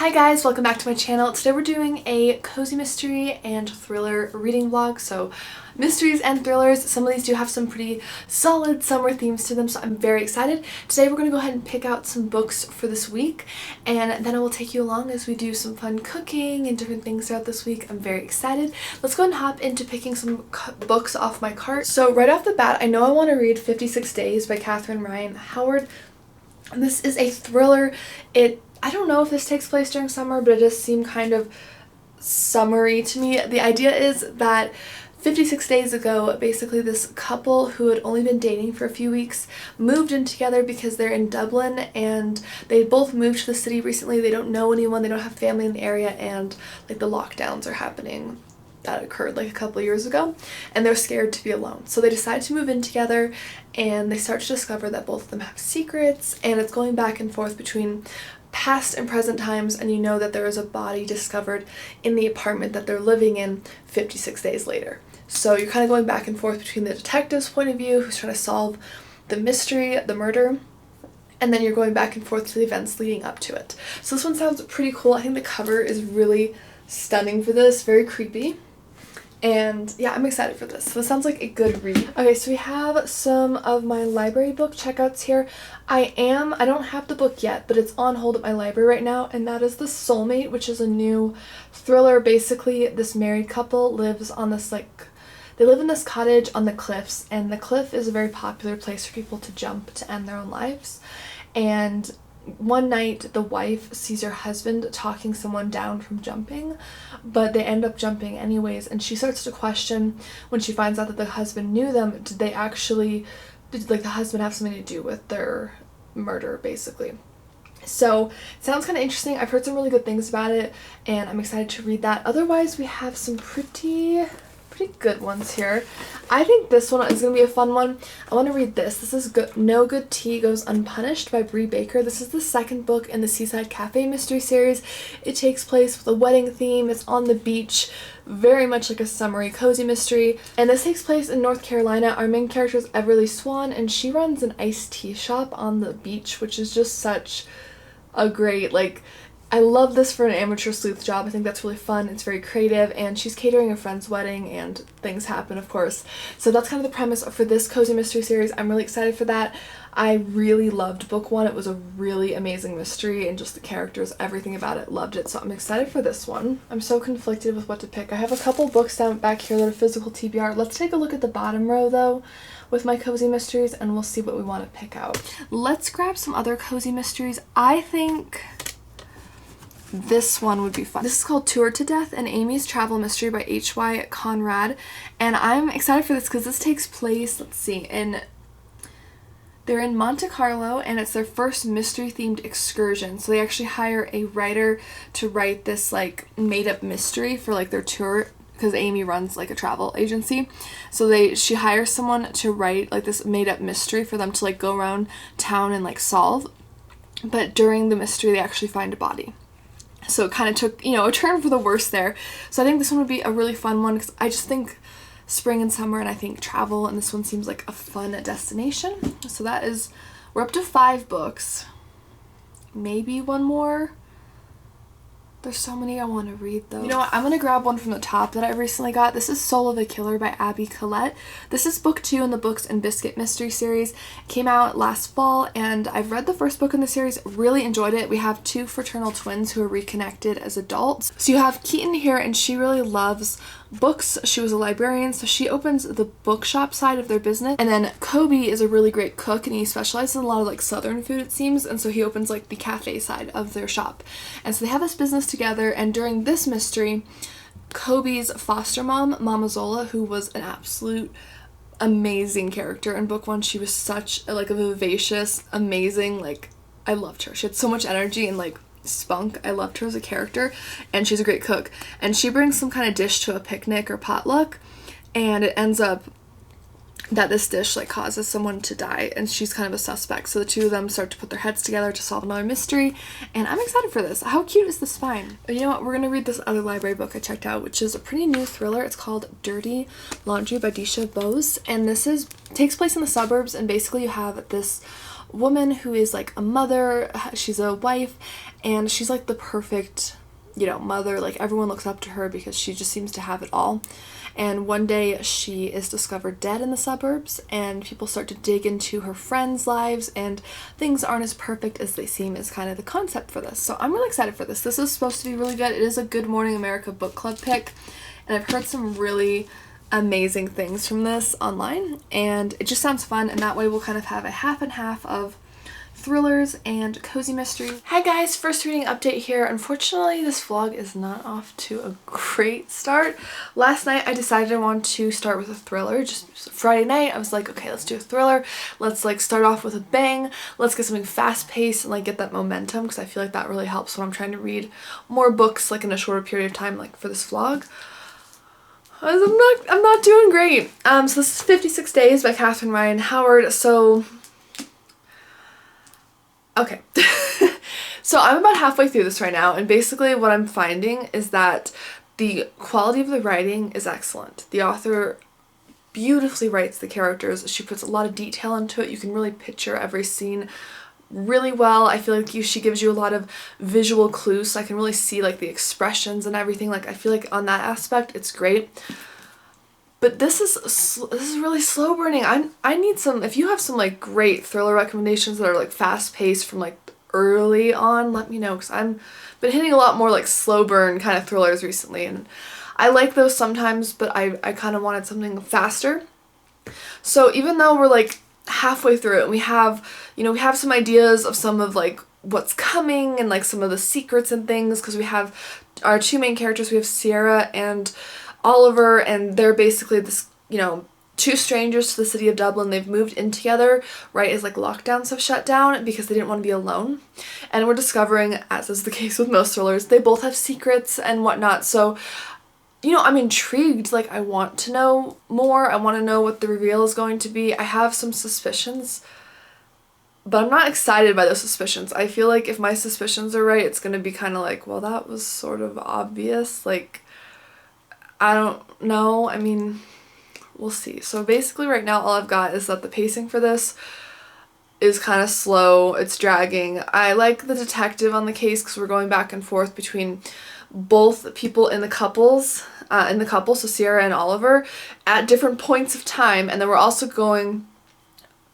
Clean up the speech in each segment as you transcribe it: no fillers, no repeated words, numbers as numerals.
Hi guys, welcome back to my channel. Today we're doing a cozy mystery and thriller reading vlog. So mysteries and thrillers, some of these do have some pretty solid summer themes to them, so I'm very excited. Today we're going to go ahead and pick out some books for this week, and then I will take you along as we do some fun cooking and different things throughout this week. I'm very excited. Let's go ahead and hop into picking some books off my cart. So right off the bat, I know I want to read 56 Days by Catherine Ryan Howard. This is a thriller. I don't know if this takes place during summer, but it does seem kind of summery to me. The idea is that 56 days ago, basically this couple who had only been dating for a few weeks moved in together because they're in Dublin and they both moved to the city recently. They don't know anyone, they don't have family in the area, and like the lockdowns are happening that occurred like a couple of years ago, and they're scared to be alone. So they decide to move in together, and they start to discover that both of them have secrets, and it's going back and forth between past and present times, and you know that there is a body discovered in the apartment that they're living in 56 days later. So you're kind of going back and forth between the detective's point of view, who's trying to solve the mystery, the murder, and then you're going back and forth to the events leading up to it. So this one sounds pretty cool. I think the cover is really stunning for this, very creepy. And yeah, I'm excited for this. So this sounds like a good read. Okay, so we have some of my library book checkouts here. I don't have the book yet, but it's on hold at my library right now, and that is the Soulmate, which is a new thriller. Basically, this married couple lives on this they live in this cottage on the cliffs, and the cliff is a very popular place for people to jump to end their own lives. And one night the wife sees her husband talking someone down from jumping, but they end up jumping anyways, and she starts to question when she finds out that the husband knew them. Did the husband have something to do with their murder, basically? So it sounds kind of interesting. I've heard some really good things about it, and I'm excited to read that. Otherwise, we have some pretty good ones here. I think this one is going to be a fun one. I want to read this. This is No Good Tea Goes Unpunished by Bree Baker. This is the second book in the Seaside Cafe mystery series. It takes place with a wedding theme. It's on the beach, very much like a summery cozy mystery. And this takes place in North Carolina. Our main character is Everly Swan, and she runs an iced tea shop on the beach, which is just such a great, I love this for an amateur sleuth job. I think that's really fun. It's very creative, and she's catering a friend's wedding, and things happen, of course. So that's kind of the premise for this cozy mystery series. I'm really excited for that. I really loved book one. It was a really amazing mystery, and just the characters, everything about it, loved it. So I'm excited for this one. I'm so conflicted with what to pick. I have a couple books down back here that are physical TBR. Let's take a look at the bottom row though with my cozy mysteries, and we'll see what we want to pick out. Let's grab some other cozy mysteries. I think this one would be fun. This is called Toured to Death, an Amy's Travel Mystery by H.Y. Conrad, and I'm excited for this because this takes place, they're in Monte Carlo, and it's their first mystery-themed excursion. So they actually hire a writer to write this made-up mystery for their tour, because Amy runs a travel agency. So she hires someone to write this made-up mystery for them to go around town and solve. But during the mystery, they actually find a body. So it kind of took, a turn for the worse there. So I think this one would be a really fun one, because I just think spring and summer, and I think travel, and this one seems like a fun destination. So we're up to 5 books. Maybe one more. There's so many I want to read though. You know what? I'm going to grab one from the top that I recently got. This is Soul of a Killer by Abby Collette. This is book 2 in the Books and Biscuit mystery series. It came out last fall, and I've read the first book in the series, really enjoyed it. We have 2 fraternal twins who are reconnected as adults. So you have Keaton here, and she really loves books. She was a librarian, so she opens the bookshop side of their business. And then Kobe is a really great cook, and he specializes in a lot of southern food, it seems, and so he opens the cafe side of their shop. And so they have this business together, and during this mystery, Kobe's foster mom, Mama Zola, who was an absolute amazing character in book 1, she was such a vivacious, amazing, I loved her. She had so much energy and spunk. I loved her as a character, and she's a great cook. And she brings some kind of dish to a picnic or potluck, and it ends up that this dish causes someone to die, and she's kind of a suspect. So the two of them start to put their heads together to solve another mystery, and I'm excited for this. How cute is the spine? You know what? We're gonna read this other library book I checked out, which is a pretty new thriller. It's called Dirty Laundry by Disha Bose, and this takes place in the suburbs, and basically you have this woman who is like a mother, she's a wife, and she's like the perfect, you know, mother. Like everyone looks up to her because she just seems to have it all. And one day she is discovered dead in the suburbs, and people start to dig into her friends' lives, and things aren't as perfect as they seem is kind of the concept for this. So I'm really excited for this. This is supposed to be really good. It is a Good Morning America book club pick, and I've heard some really amazing things from this online, and it just sounds fun, and that way we'll kind of have a half and half of thrillers and cozy mystery. Hi guys, first reading update here. Unfortunately, this vlog is not off to a great start. Last night I decided I wanted to start with a thriller. Just Friday night I was like, okay, let's do a thriller. Let's like start off with a bang. Let's get something fast paced and like get that momentum, because I feel like that really helps when I'm trying to read more books like in a shorter period of time, like for this vlog. I'm not doing great. So this is 56 Days by Catherine Ryan Howard. So okay. So I'm about halfway through this right now, and basically what I'm finding is that the quality of the writing is excellent. The author beautifully writes the characters. She puts a lot of detail into it. You can really picture every scene really well. I feel like she gives you a lot of visual clues, so I can really see like the expressions and everything. Like I feel like on that aspect it's great. But this is really slow burning. I need some, if you have some like great thriller recommendations that are like fast paced from like early on, let me know, because I've been hitting a lot more like slow burn kind of thrillers recently, and I like those sometimes, but I kind of wanted something faster. So even though we're like halfway through it and we have, you know, we have some ideas of some of like what's coming and like some of the secrets and things, because we have our two main characters. We have Sierra and Oliver, and they're basically this, you know, two strangers to the city of Dublin. They've moved in together right as like lockdowns have shut down because they didn't want to be alone. And we're discovering, as is the case with most thrillers, they both have secrets and whatnot. So, you know, I'm intrigued. Like I want to know more. I want to know what the reveal is going to be. I have some suspicions, but I'm not excited by those suspicions. I feel like if my suspicions are right, it's going to be kind of like, well, that was sort of obvious. Like, I don't know. I mean, we'll see. So basically right now all I've got is that the pacing for this is kind of slow. It's dragging. I like the detective on the case because we're going back and forth between both people in the couple, so Sierra and Oliver, at different points of time, and then we're also going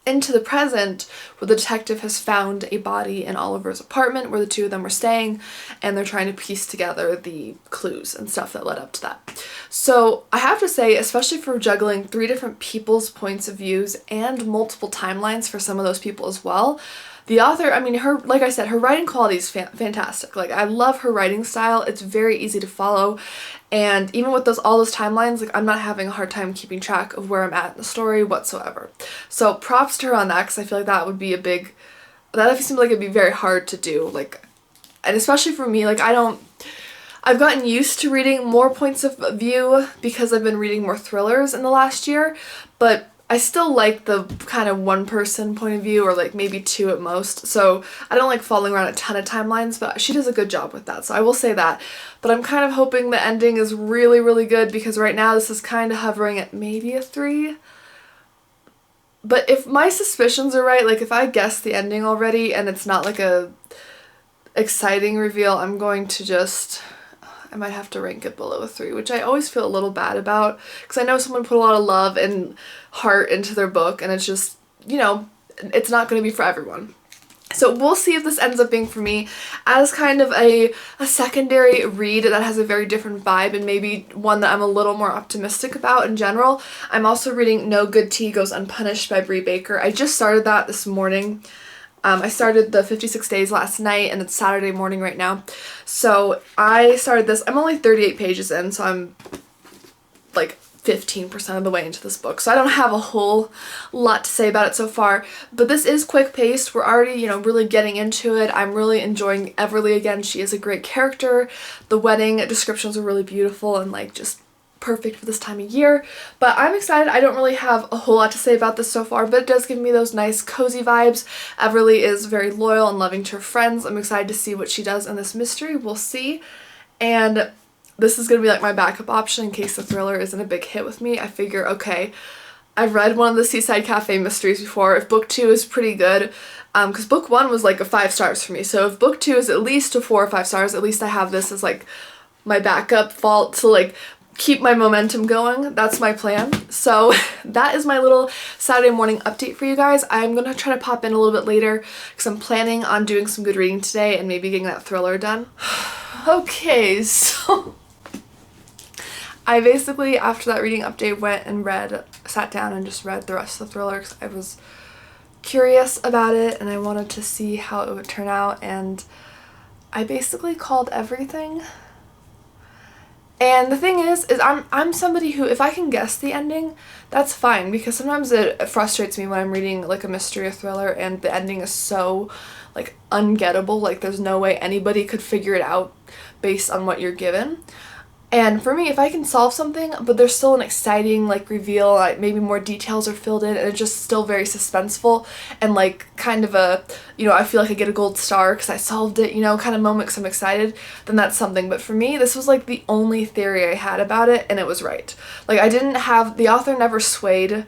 into the present where the detective has found a body in Oliver's apartment where the two of them were staying, and they're trying to piece together the clues and stuff that led up to that. So I have to say, especially for juggling 3 different people's points of views and multiple timelines for some of those people as well, the author, I mean, her, like I said, her writing quality is fantastic. Like, I love her writing style. It's very easy to follow, and even with all those timelines, like, I'm not having a hard time keeping track of where I'm at in the story whatsoever. So props to her on that, because I feel like that would be that seems like it'd be very hard to do. Like, and especially for me, like, I've gotten used to reading more points of view because I've been reading more thrillers in the last year, but I still like the kind of one person point of view, or like maybe 2 at most. So I don't like following around a ton of timelines, but she does a good job with that. So I will say that. But I'm kind of hoping the ending is really, really good, because right now this is kind of hovering at maybe a 3. But if my suspicions are right, like if I guess the ending already and it's not like a exciting reveal, I'm going to I might have to rank it below a 3, which I always feel a little bad about, because I know someone put a lot of love and heart into their book, and it's just, you know, it's not going to be for everyone. So we'll see if this ends up being for me as kind of a secondary read that has a very different vibe, and maybe one that I'm a little more optimistic about in general. I'm also reading No Good Tea Goes Unpunished by Bree Baker. I just started that this morning. I started the 56 Days last night, and it's Saturday morning right now. So I started this. I'm only 38 pages in, so I'm like 15% of the way into this book. So I don't have a whole lot to say about it so far, but this is quick paced. We're already, you know, really getting into it. I'm really enjoying Everly again. She is a great character. The wedding descriptions are really beautiful and like just perfect for this time of year, but I'm excited. I don't really have a whole lot to say about this so far, but it does give me those nice cozy vibes. Everly is very loyal and loving to her friends. I'm excited to see what she does in this mystery. We'll see. And this is going to be like my backup option in case the thriller isn't a big hit with me. I figure, okay, I've read one of the Seaside Cafe mysteries before. If book 2 is pretty good, because book 1 was like a 5 stars for me, so if book 2 is at least a 4 or 5 stars, at least I have this as like my backup vault to like keep my momentum going. That's my plan. So that is my little Saturday morning update for you guys. I'm gonna try to pop in a little bit later because I'm planning on doing some good reading today and maybe getting that thriller done. Okay, so I basically, after that reading update, went and sat down and just read the rest of the thriller because I was curious about it and I wanted to see how it would turn out, and I basically called everything. And the thing is I'm somebody who, if I can guess the ending, that's fine, because sometimes it frustrates me when I'm reading like a mystery or thriller and the ending is so like ungettable, like there's no way anybody could figure it out based on what you're given. And for me, if I can solve something, but there's still an exciting like reveal, like maybe more details are filled in and it's just still very suspenseful and like kind of a, you know, I feel like I get a gold star because I solved it, you know, kind of moment because I'm excited, then that's something. But for me, this was like the only theory I had about it and it was right. Like the author never swayed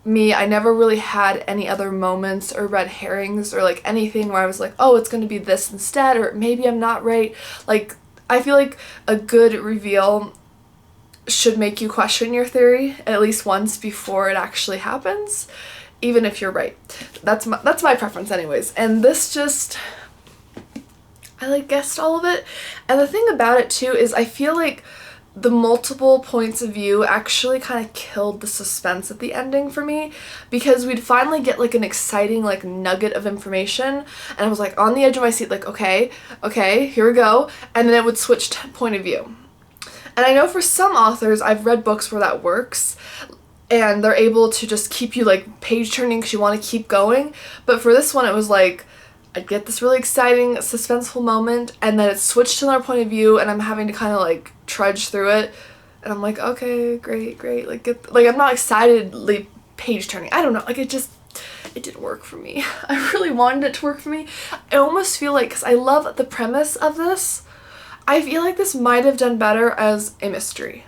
me. I never really had any other moments or red herrings or like anything where I was like, oh, it's going to be this instead, or maybe I'm not right. Like, I feel like a good reveal should make you question your theory at least once before it actually happens, even if you're right. That's my preference anyways. And this just, I like guessed all of it. And the thing about it too is I feel like the multiple points of view actually kind of killed the suspense at the ending for me, because we'd finally get like an exciting like nugget of information and I was like on the edge of my seat like, okay, here we go, and then it would switch to point of view. And I know for some authors, I've read books where that works and they're able to just keep you like page turning because you want to keep going, but for this one it was like I'd get this really exciting, suspenseful moment, and then it switched to another point of view, and I'm having to kind of like trudge through it, and I'm like, okay, great, like I'm not excitedly page turning. I don't know, like it didn't work for me. I really wanted it to work for me. I almost feel like, because I love the premise of this, I feel like this might have done better as a mystery.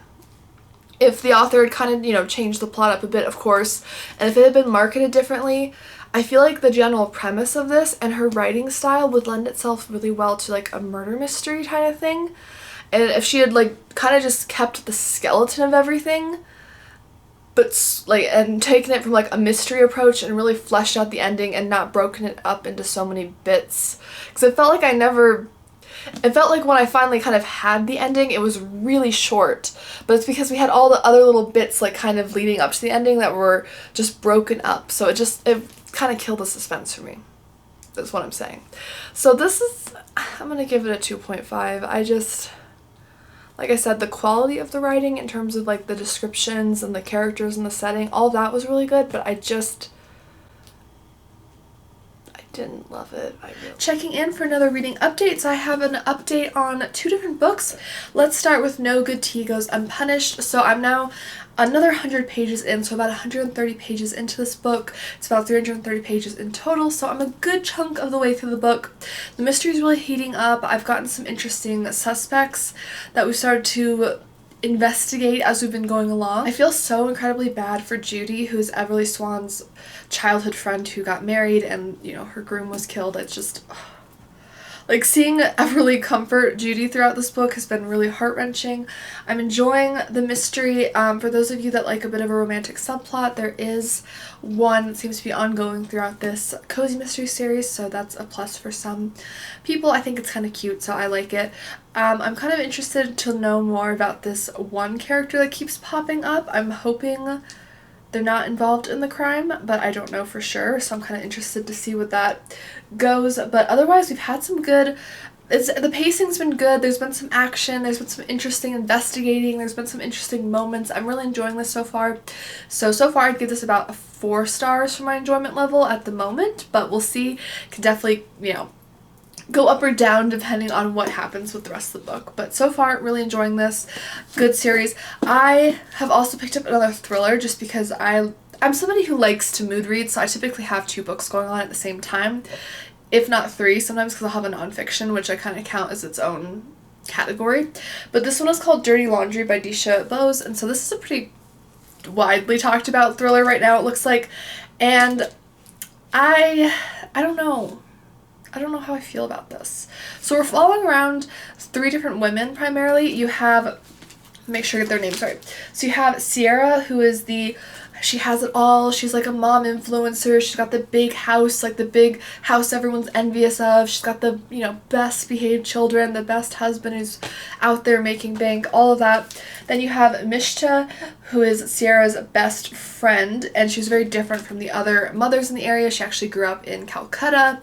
If the author had kind of, you know, changed the plot up a bit, of course, and if it had been marketed differently, I feel like the general premise of this and her writing style would lend itself really well to like a murder mystery kind of thing. And if she had like kind of just kept the skeleton of everything, but like, and taken it from like a mystery approach and really fleshed out the ending and not broken it up into so many bits. Because it felt like when I finally kind of had the ending, it was really short, but it's because we had all the other little bits like kind of leading up to the ending that were just broken up. So it kind of killed the suspense for me. That's what I'm saying. So I'm gonna give it a 2.5. Like I said, the quality of the writing in terms of like the descriptions and the characters and the setting, all that was really good, but I didn't love it. Checking in for another reading update. So I have an update on 2 different books. Let's start with No Good Tea Goes Unpunished. So I'm now another 100 pages in, so about 130 pages into this book. It's about 330 pages in total, so I'm a good chunk of the way through the book. The mystery is really heating up. I've gotten some interesting suspects that we've started to investigate as we've been going along. I feel so incredibly bad for Judy, who's Everly Swan's childhood friend who got married and, you know, her groom was killed. It's just, like, seeing Everly comfort Judy throughout this book has been really heart-wrenching. I'm enjoying the mystery. For those of you that like a bit of a romantic subplot, there is one that seems to be ongoing throughout this cozy mystery series, so that's a plus for some people. I think it's kind of cute, so I like it. I'm kind of interested to know more about this one character that keeps popping up. I'm hoping they're not involved in the crime, but I don't know for sure, so I'm kind of interested to see what that goes. But otherwise, we've had some good, the pacing's been good, there's been some action, there's been some interesting investigating, there's been some interesting moments. I'm really enjoying this so far. So far I'd give this about a 4 stars for my enjoyment level at the moment, but we'll see. Can definitely, you know, go up or down depending on what happens with the rest of the book. But so far, really enjoying this. Good series. I have also picked up another thriller just because I'm somebody who likes to mood read, so I typically have 2 books going on at the same time, if not 3 sometimes, because I'll have a nonfiction, which I kind of count as its own category. But this one is called Dirty Laundry by Disha Bose, and so this is a pretty widely talked about thriller right now, it looks like. And I don't know. I don't know how I feel about this. So we're following around 3 different women primarily. You have, make sure I get their names right. So you have Sierra, who is she has it all. She's like a mom influencer. She's got the big house, like the big house everyone's envious of. She's got the, you know, best behaved children, the best husband who's out there making bank, all of that. Then you have Mishta, who is Sierra's best friend, and she's very different from the other mothers in the area. She actually grew up in Calcutta,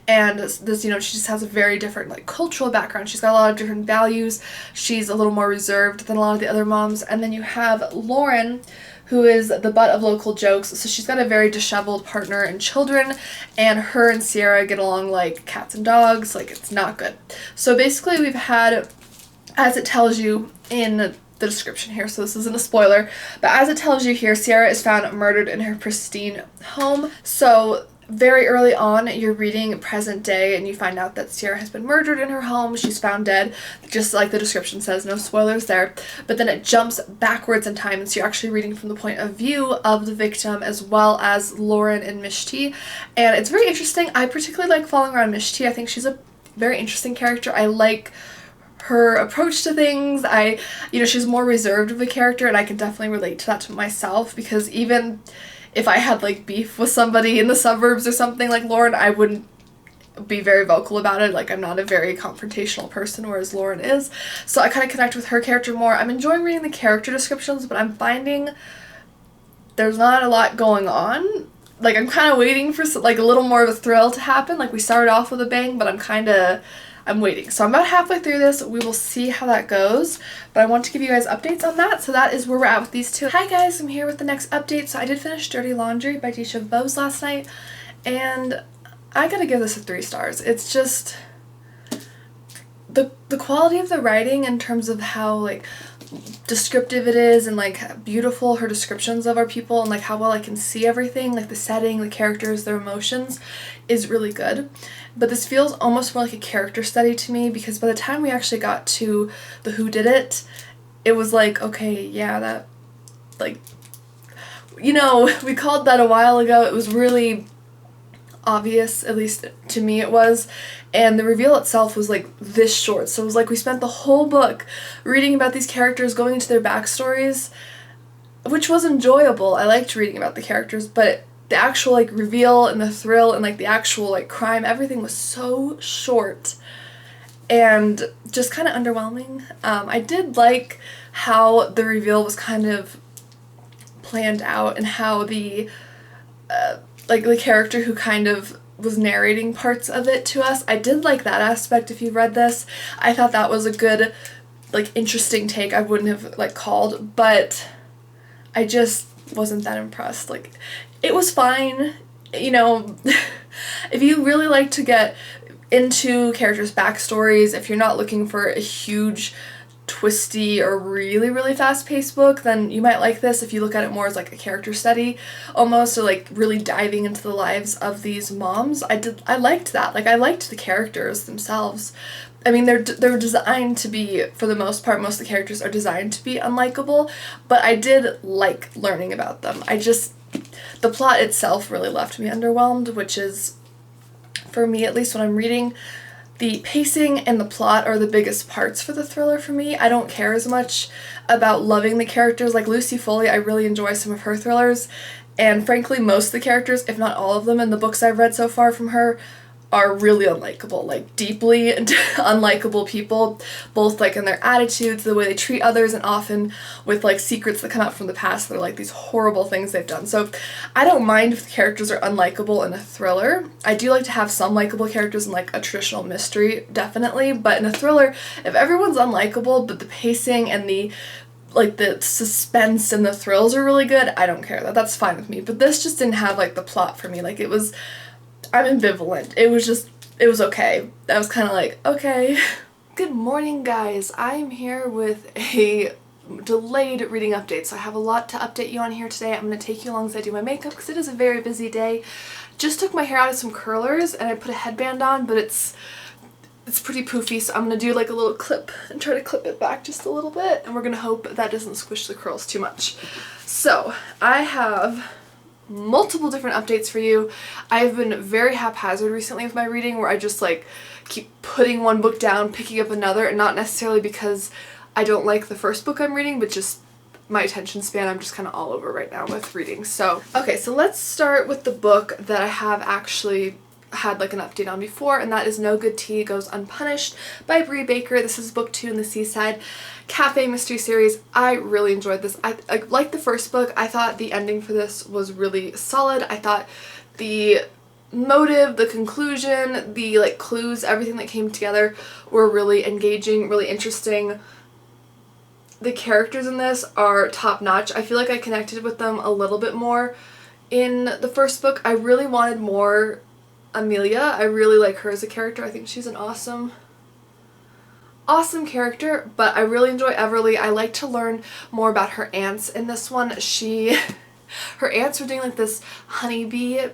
and this, you know, she just has a very different, like, cultural background. She's got a lot of different values. She's a little more reserved than a lot of the other moms. And then you have Lauren, who is the butt of local jokes. So she's got a very disheveled partner and children, and her and Sierra get along like cats and dogs. Like, it's not good. So basically we've had, as it tells you in the description here, so this isn't a spoiler, but as it tells you here, Sierra is found murdered in her pristine home. So very early on, you're reading present day and you find out that Sierra has been murdered in her home. She's found dead, just like the description says, no spoilers there. But then it jumps backwards in time, and so you're actually reading from the point of view of the victim as well as Lauren and Mishti. And it's very interesting. I particularly like following around Mishti. I think she's a very interesting character. I like her approach to things. You know, she's more reserved of a character, and I can definitely relate to that to myself, because even if I had like beef with somebody in the suburbs or something like Lauren, I wouldn't be very vocal about it. Like, I'm not a very confrontational person, whereas Lauren is. So I kind of connect with her character more. I'm enjoying reading the character descriptions, but I'm finding there's not a lot going on. Like, I'm kind of waiting for like a little more of a thrill to happen. Like, we started off with a bang, but I'm waiting. So I'm about halfway through this. We will see how that goes, but I want to give you guys updates on that. So that is where we're at with these 2. Hi guys, I'm here with the next update. So I did finish Dirty Laundry by Disha Bose last night, and I gotta give this a 3 stars. It's just the quality of the writing in terms of how like descriptive it is, and like beautiful her descriptions of our people, and like how well I can see everything, like the setting, the characters, their emotions, is really good. But this feels almost more like a character study to me, because by the time we actually got to the whodunit, it was like, okay, yeah, that, like, you know, we called that a while ago. It was really obvious, at least to me it was, and the reveal itself was like this short. So it was like we spent the whole book reading about these characters, going into their backstories, which was enjoyable. I liked reading about the characters, but the actual like reveal and the thrill and like the actual like crime, everything was so short and just kind of underwhelming. I did like how the reveal was kind of planned out, and how the like the character who kind of was narrating parts of it to us, I did like that aspect. If you read this, I thought that was a good, like, interesting take. I wouldn't have like called, but I just wasn't that impressed. Like, it was fine, you know. If you really like to get into characters' backstories, if you're not looking for a huge twisty or really fast-paced book, then you might like this. If you look at it more as like a character study almost, or like really diving into the lives of these moms, I liked that. Like, I liked the characters themselves. I mean, they're designed to be, for the most part, most of the characters are designed to be unlikable, but I did like learning about them. The plot itself really left me underwhelmed, which is, for me at least when I'm reading, the pacing and the plot are the biggest parts for the thriller for me. I don't care as much about loving the characters. Like Lucy Foley, I really enjoy some of her thrillers, and frankly most of the characters, if not all of them in the books I've read so far from her, are really unlikable, like deeply unlikable people, both like in their attitudes, the way they treat others, and often with like secrets that come out from the past that are like these horrible things they've done. So I don't mind if the characters are unlikable in a thriller. I do like to have some likable characters in like a traditional mystery, definitely, but in a thriller, if everyone's unlikable but the pacing and the suspense and the thrills are really good, I don't care. That's fine with me. But this just didn't have like the plot for me. Like, I'm ambivalent. It was okay. I was kind of like, okay. Good morning, guys. I'm here with a delayed reading update, so I have a lot to update you on here today. I'm going to take you along as I do my makeup, because it is a very busy day. Just took my hair out of some curlers and I put a headband on, but it's pretty poofy, so I'm going to do like a little clip and try to clip it back just a little bit, and we're going to hope that doesn't squish the curls too much. So I have multiple different updates for you. I've been very haphazard recently with my reading, where I just like keep putting one book down, picking up another, and not necessarily because I don't like the first book I'm reading, but just my attention span, I'm just kind of all over right now with reading. So, okay, so let's start with the book that I have actually had like an update on before, and that is No Good Tea Goes Unpunished by Bree Baker. This is book 2 in the Seaside Cafe mystery series. I really enjoyed this. I like the first book. I thought the ending for this was really solid. I thought the motive, the conclusion, the like clues, everything that came together were really engaging, really interesting. The characters in this are top notch. I feel like I connected with them a little bit more in the first book. I really wanted more Amelia. I really like her as a character. I think she's an awesome character, but I really enjoy Everly. I like to learn more about her aunts in this one. Her aunts were doing like this honeybee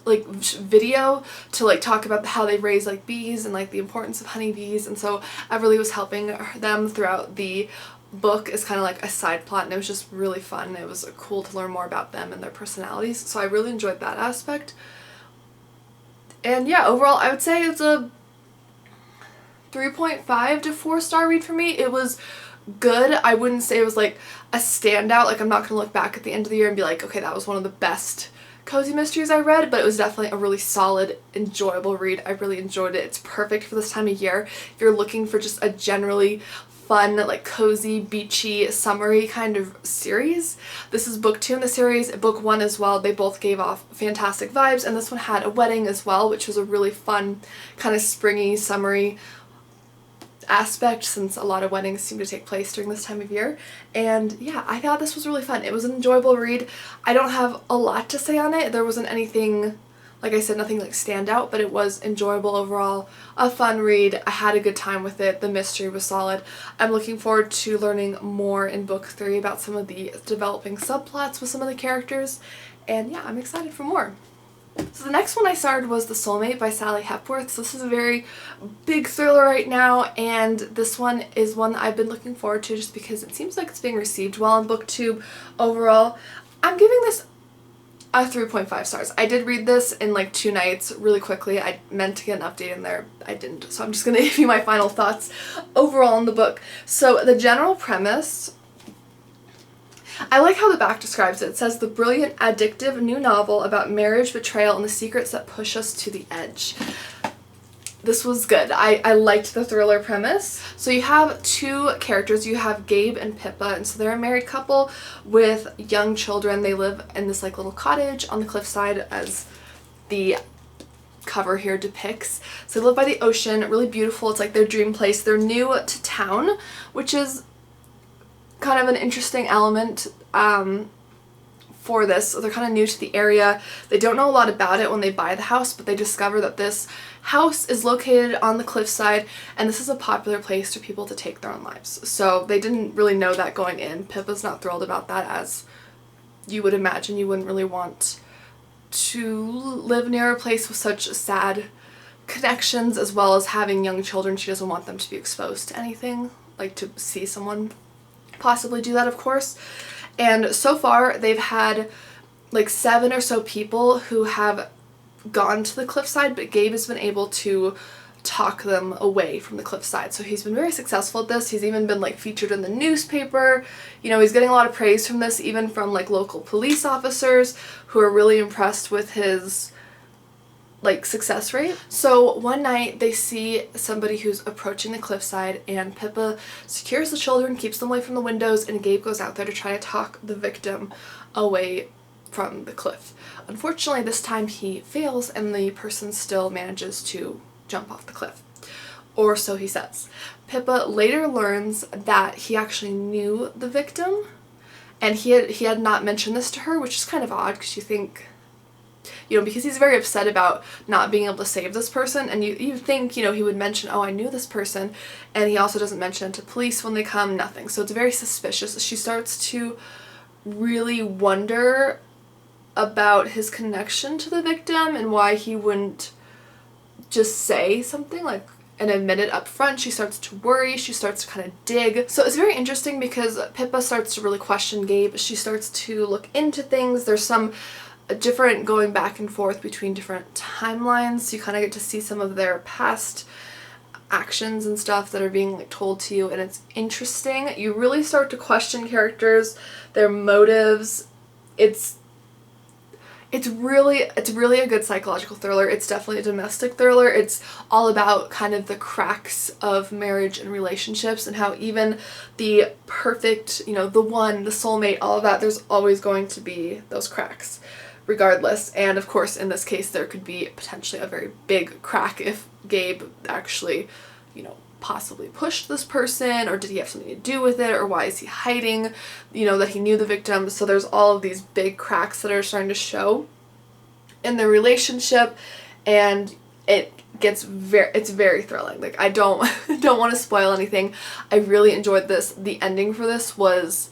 like video to like talk about how they raise like bees and like the importance of honeybees, and so Everly was helping them throughout the book as kind of like a side plot, and it was just really fun. It was cool to learn more about them and their personalities, so I really enjoyed that aspect. And yeah, overall I would say it's a 3.5 to 4-star read for me. It was good. I wouldn't say it was like a standout. Like, I'm not gonna look back at the end of the year and be like, okay, that was one of the best cozy mysteries I read, but it was definitely a really solid, enjoyable read. I really enjoyed it. It's perfect for this time of year. If you're looking for just a generally fun, like cozy, beachy, summery kind of series, this is book 2 in the series. Book 1 as well. They both gave off fantastic vibes, and this one had a wedding as well, which was a really fun, kind of springy, summery aspect, since a lot of weddings seem to take place during this time of year. And yeah, I thought this was really fun. It was an enjoyable read. I don't have a lot to say on it. There wasn't anything, like I said, nothing like stand out, but it was enjoyable overall. A fun read. I had a good time with it. The mystery was solid. I'm looking forward to learning more in book 3 about some of the developing subplots with some of the characters, and yeah, I'm excited for more. So the next one I started was The Soulmate by Sally Hepworth. So this is a very big thriller right now, and this one is one that I've been looking forward to just because it seems like it's being received well on BookTube overall. I'm giving this a 3.5 stars. I did read this in like 2 nights really quickly. I meant to get an update in there. I didn't. So I'm just going to give you my final thoughts overall on the book. So the general premise, I like how the back describes it. It says, the brilliant, addictive new novel about marriage, betrayal, and the secrets that push us to the edge. This was good. I liked the thriller premise. So you have 2 characters. You have Gabe and Pippa, and so they're a married couple with young children. They live in this like little cottage on the cliffside, as the cover here depicts. So they live by the ocean, really beautiful. It's like their dream place. They're new to town, which is kind of an interesting element for this. So they're kind of new to the area. They don't know a lot about it when they buy the house, but they discover that this house is located on the cliffside, and this is a popular place for people to take their own lives. So they didn't really know that going in. Pippa's not thrilled about that, as you would imagine. You wouldn't really want to live near a place with such sad connections, as well as having young children. She doesn't want them to be exposed to anything, like to see someone possibly do that, of course. And so far they've had like 7 or so people who have gone to the cliffside, but Gabe has been able to talk them away from the cliffside. So he's been very successful at this. He's even been like featured in the newspaper. You know, he's getting a lot of praise from this, even from like local police officers who are really impressed with his like success rate. So one night they see somebody who's approaching the cliffside, and Pippa secures the children, keeps them away from the windows, and Gabe goes out there to try to talk the victim away from the cliff. Unfortunately, this time he fails, and the person still manages to jump off the cliff. Or so he says. Pippa later learns that he actually knew the victim, and he had not mentioned this to her, which is kind of odd, because you think, you know, because he's very upset about not being able to save this person, and you think, you know, he would mention, oh, I knew this person, and he also doesn't mention it to police when they come, nothing. So it's very suspicious. She starts to really wonder about his connection to the victim and why he wouldn't just say something like, and admit it up front. She starts to worry, she starts to kind of dig. So it's very interesting because Pippa starts to really question Gabe. She starts to look into things. There's some different going back and forth between different timelines. So you kind of get to see some of their past actions and stuff that are being like told to you, and it's interesting. You really start to question characters, their motives. It's really a good psychological thriller. It's definitely a domestic thriller. It's all about kind of the cracks of marriage and relationships, and how even the perfect, you know, the one, the soulmate, all of that, there's always going to be those cracks regardless. And of course, in this case, there could be potentially a very big crack if Gabe actually, you know, possibly pushed this person, or did he have something to do with it, or why is he hiding, you know, that he knew the victim. So there's all of these big cracks that are starting to show in the relationship, and it's very thrilling. Like, I don't want to spoil anything. I really enjoyed this. The ending for this was,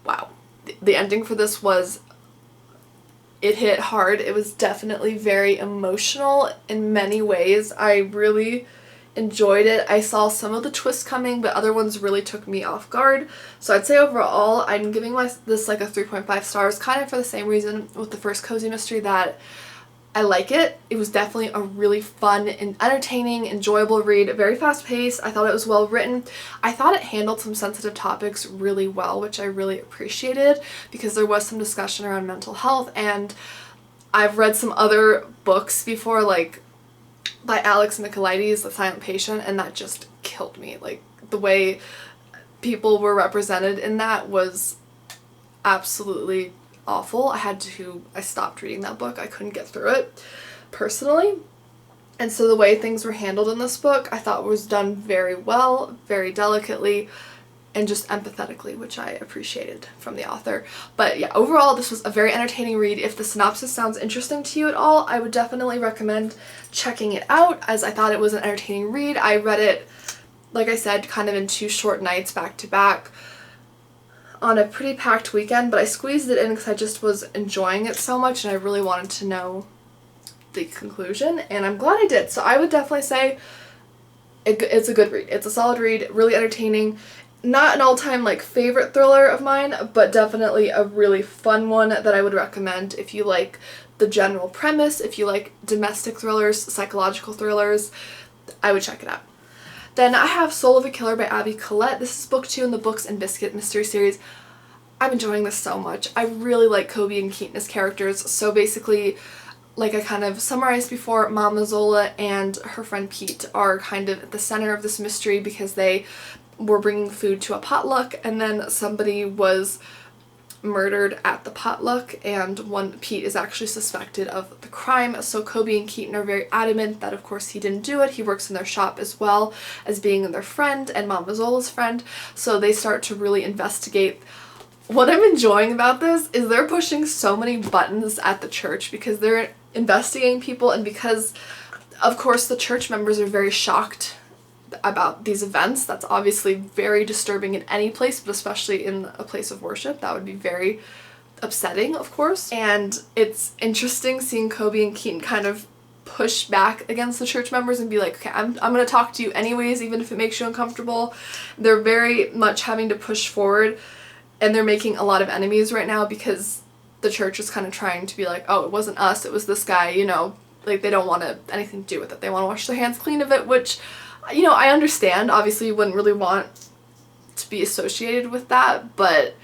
wow. The ending for this was, it hit hard. It was definitely very emotional in many ways. I really enjoyed it. I saw some of the twists coming, but other ones really took me off guard. So I'd say overall, I'm giving this like a 3.5 stars, kind of for the same reason with the first cozy mystery, that I like it. It was definitely a really fun and entertaining, enjoyable read, very fast paced. I thought it was well written. I thought it handled some sensitive topics really well, which I really appreciated, because there was some discussion around mental health, and I've read some other books before, like by Alex Michaelides, The Silent Patient, and that just killed me. Like, the way people were represented in that was absolutely awful. I stopped reading that book. I couldn't get through it personally. And so the way things were handled in this book, I thought was done very well, very delicately, and just empathetically, which I appreciated from the author. But yeah, overall, this was a very entertaining read. If the synopsis sounds interesting to you at all, I would definitely recommend checking it out, as I thought it was an entertaining read. I read it, like I said, kind of in 2 short nights back to back on a pretty packed weekend, but I squeezed it in because I just was enjoying it so much, and I really wanted to know the conclusion, and I'm glad I did. So I would definitely say it's a good read. It's a solid read, really entertaining. Not an all-time like favorite thriller of mine, but definitely a really fun one that I would recommend if you like the general premise, if you like domestic thrillers, psychological thrillers. I would check it out. Then I have Soul of a Killer by Abby Collette. This is book 2 in the Books and Biscuit mystery series. I'm enjoying this so much. I really like Kobe and Keaton as characters. So basically, like I kind of summarized before, Mama Zola and her friend Pete are kind of at the center of this mystery because they were bringing food to a potluck, and then somebody was murdered at the potluck, and Pete is actually suspected of the crime. So Kobe and Keaton are very adamant that of course he didn't do it. He works in their shop as well as being their friend and Mama Zola's friend. So they start to really investigate. What I'm enjoying about this is they're pushing so many buttons at the church because they're investigating people, and because of course the church members are very shocked about these events. That's obviously very disturbing in any place, but especially in a place of worship. That would be very upsetting, of course. And it's interesting seeing Kobe and Keaton kind of push back against the church members and be like, okay, I'm gonna talk to you anyways, even if it makes you uncomfortable. They're very much having to push forward, and they're making a lot of enemies right now because the church is kind of trying to be like, oh, it wasn't us, it was this guy, you know, like they don't want anything to do with it. They want to wash their hands clean of it, which, you know, I understand. Obviously you wouldn't really want to be associated with that, but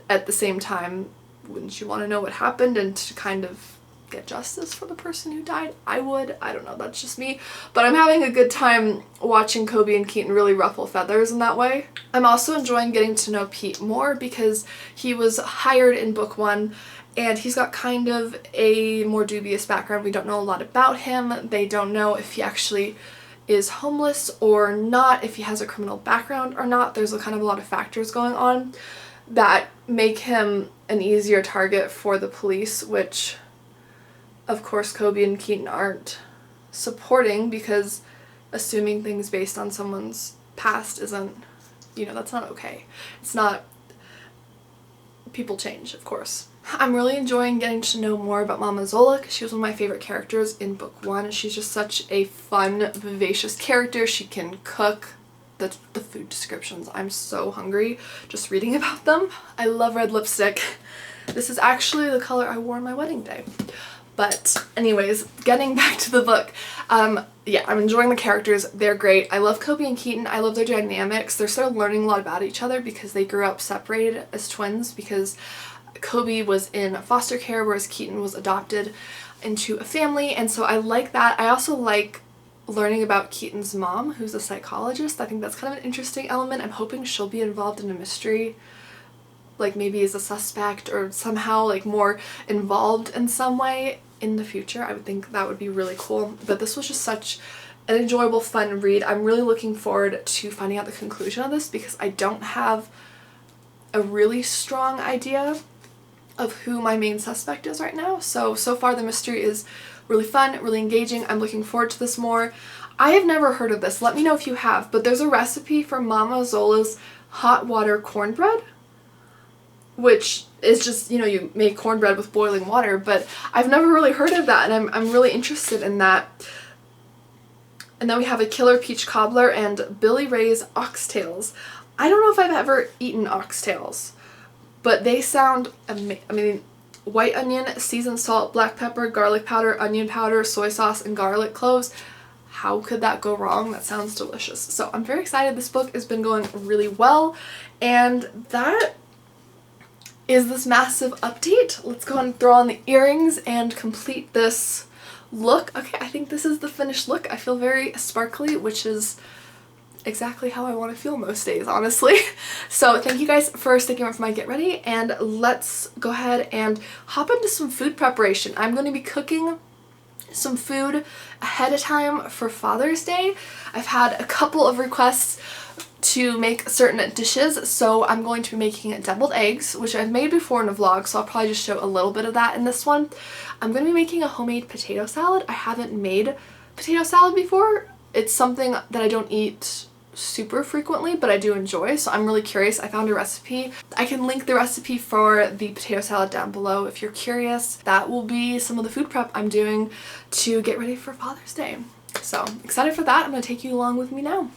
at the same time, wouldn't you want to know what happened and to kind of get justice for the person who died? I would. I don't know, that's just me. But I'm having a good time watching Kobe and Keaton really ruffle feathers in that way. I'm also enjoying getting to know Pete more because he was hired in book 1 and he's got kind of a more dubious background. We don't know a lot about him. They don't know if he actually is homeless or not, if he has a criminal background or not. There's kind of a lot of factors going on that make him an easier target for the police, which of course Kobe and Keaton aren't supporting, because assuming things based on someone's past isn't, you know, that's not okay. It's not, people change, of course. I'm really enjoying getting to know more about Mama Zola because she was one of my favorite characters in book 1. She's just such a fun, vivacious character. She can cook. The food descriptions, I'm so hungry just reading about them. I love red lipstick. This is actually the color I wore on my wedding day. But anyways, getting back to the book, yeah, I'm enjoying the characters. They're great. I love Kobe and Keaton. I love their dynamics. They're sort of learning a lot about each other because they grew up separated as twins, because Kobe was in foster care whereas Keaton was adopted into a family, and so I like that. I also like learning about Keaton's mom, who's a psychologist. I think that's kind of an interesting element. I'm hoping she'll be involved in a mystery, like maybe as a suspect or somehow like more involved in some way in the future. I would think that would be really cool. But this was just such an enjoyable, fun read. I'm really looking forward to finding out the conclusion of this because I don't have a really strong idea of who my main suspect is right now. So far the mystery is really fun, really engaging. I'm looking forward to this more. I have never heard of this. Let me know if you have, but there's a recipe for Mama Zola's hot water cornbread, which is just, you know, you make cornbread with boiling water, but I've never really heard of that, and I'm really interested in that. And then we have a killer peach cobbler and Billy Ray's oxtails. I don't know if I've ever eaten oxtails, but they sound amazing. I mean, white onion, seasoned salt, black pepper, garlic powder, onion powder, soy sauce, and garlic cloves. How could that go wrong? That sounds delicious. So I'm very excited. This book has been going really well, and that is this massive update. Let's go and throw on the earrings and complete this look. Okay, I think this is the finished look. I feel very sparkly, which is exactly how I want to feel most days, honestly. So thank you guys for sticking around for my get ready, and let's go ahead and hop into some food preparation. I'm going to be cooking some food ahead of time for Father's Day. I've had a couple of requests to make certain dishes, so I'm going to be making deviled eggs, which I've made before in a vlog, so I'll probably just show a little bit of that in this one. I'm going to be making a homemade potato salad. I haven't made potato salad before. It's something that I don't eat super frequently, but I do enjoy, so I'm really curious. I found a recipe. I can link the recipe for the potato salad down below if you're curious. That will be some of the food prep I'm doing to get ready for Father's Day. So excited for that. I'm going to take you along with me now.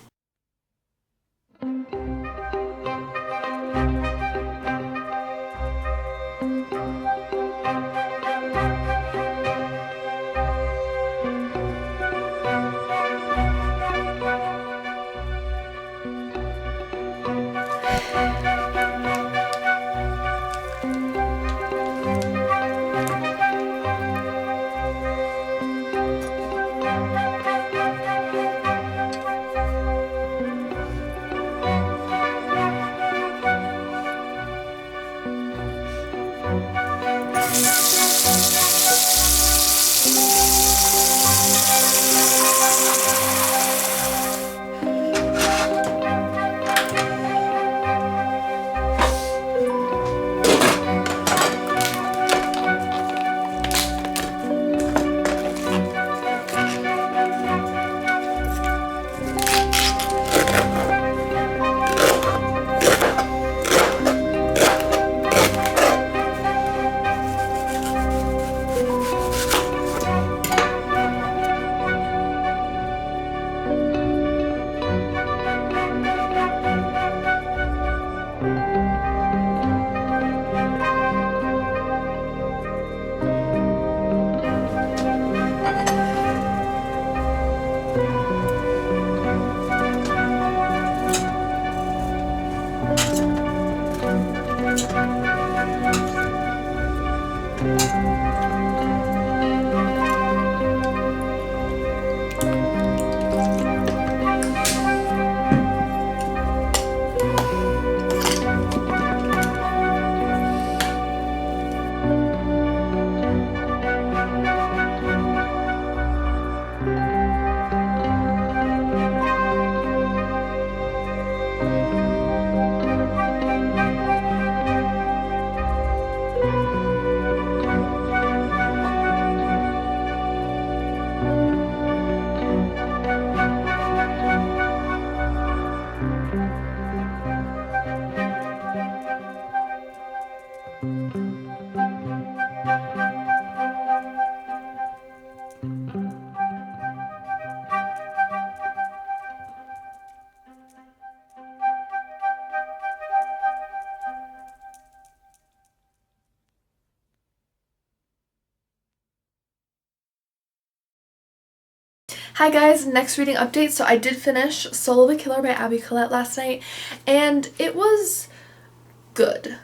Hi guys, next reading update. So I did finish Solo the Killer by Abby Collette last night, and it was good.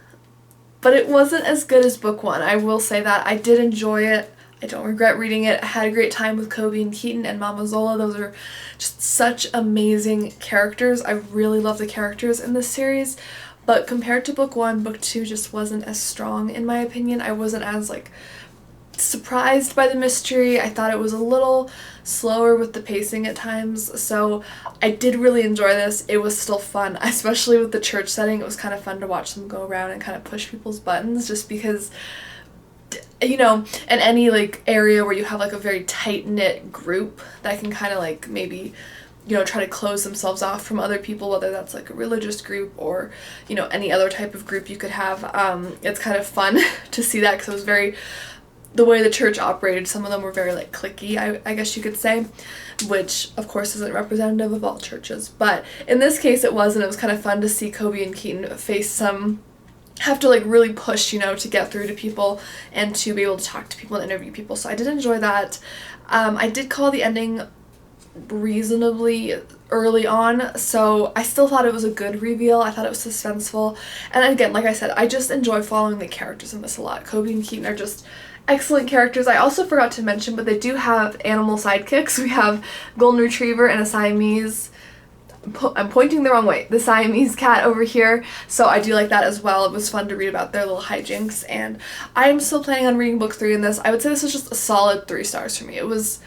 But it wasn't as good as book one. I will say that. I did enjoy it. I don't regret reading it. I had a great time with Kobe and Keaton and Mama Zola. Those are just such amazing characters. I really love the characters in this series. But compared to book one, book two just wasn't as strong in my opinion. I wasn't as surprised by the mystery. I thought it was a little slower with the pacing at times, so I did really enjoy this. It was still fun, especially with the church setting. It was kind of fun to watch them go around and kind of push people's buttons, just because, you know, in any area where you have a very tight-knit group that can kind of maybe, you know, try to close themselves off from other people, whether that's a religious group or, you know, any other type of group you could have. It's kind of fun to see that, because it was very, the way the church operated, some of them were very cliquey, I guess you could say, which of course isn't representative of all churches, but in this case it was, and it was kind of fun to see Kobe and Keaton have to really push, you know, to get through to people and to be able to talk to people and interview people. So I did enjoy that. I did call the ending reasonably early on, so I still thought it was a good reveal. I thought it was suspenseful, and again, like I said, I just enjoy following the characters in this a lot. Kobe and Keaton are just excellent characters. I also forgot to mention, but they do have animal sidekicks. We have Golden Retriever and a Siamese, I'm pointing the wrong way, the Siamese cat over here, so I do like that as well. It was fun to read about their little hijinks, and I'm still planning on reading book 3 in this. I would say this was just a solid 3 stars for me. It was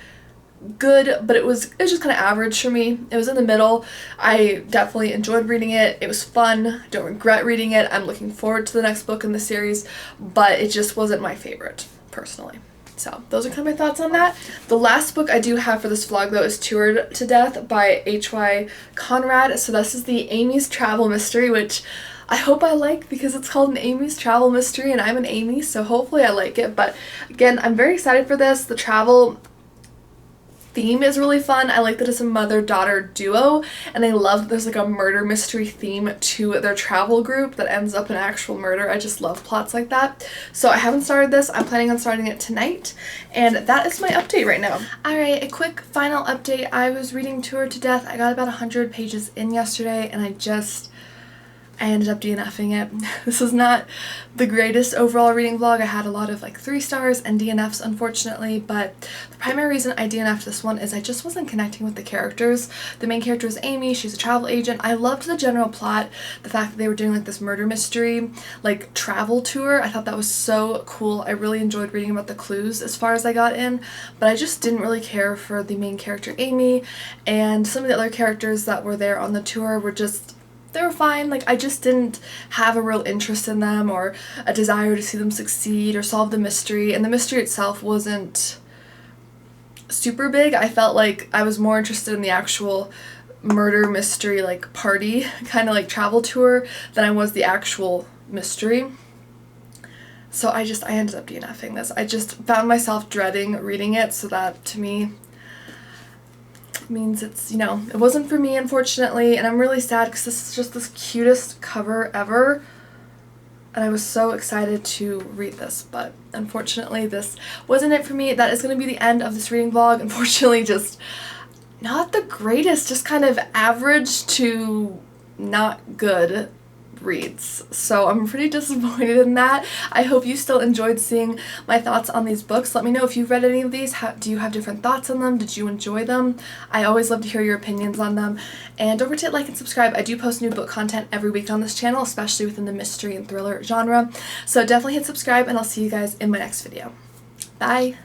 good, but it was just kind of average for me. It was in the middle. I definitely enjoyed reading it. It was fun. I don't regret reading it. I'm looking forward to the next book in the series, but it just wasn't my favorite, personally. So those are kind of my thoughts on that. The last book I do have for this vlog, though, is Toured to Death by H.Y. Conrad. So this is the Amy's Travel Mystery, which I hope I like, because it's called an Amy's Travel Mystery and I'm an Amy, so hopefully I like it. But again, I'm very excited for this. The travel theme is really fun. I like that it's a mother-daughter duo, and I love that there's a murder mystery theme to their travel group that ends up in actual murder. I just love plots like that. So I haven't started this. I'm planning on starting it tonight, and that is my update right now. Alright, a quick final update. I was reading Toured to Death. I got about 100 pages in yesterday, and I ended up DNFing it. This is not the greatest overall reading vlog. I had a lot of 3 stars and DNFs, unfortunately, but the primary reason I DNF'd this one is I just wasn't connecting with the characters. The main character is Amy. She's a travel agent. I loved the general plot, the fact that they were doing this murder mystery travel tour. I thought that was so cool. I really enjoyed reading about the clues as far as I got in, but I just didn't really care for the main character Amy, and some of the other characters that were there on the tour were just, they were fine. I just didn't have a real interest in them or a desire to see them succeed or solve the mystery, and the mystery itself wasn't super big. I felt like I was more interested in the actual murder mystery party kind of travel tour than I was the actual mystery. So I ended up DNFing this. I just found myself dreading reading it, so that to me means it's, you know, it wasn't for me, unfortunately, and I'm really sad because this is just the cutest cover ever, and I was so excited to read this, but unfortunately this wasn't it for me. That is going to be the end of this reading vlog. Unfortunately, just not the greatest, just kind of average to not good reads, so I'm pretty disappointed in that. I hope you still enjoyed seeing my thoughts on these books. Let me know if you've read any of these. Do you have different thoughts on them? Did you enjoy them? I always love to hear your opinions on them, and don't forget to like and subscribe. I do post new book content every week on this channel, especially within the mystery and thriller genre, so definitely hit subscribe, and I'll see you guys in my next video. Bye!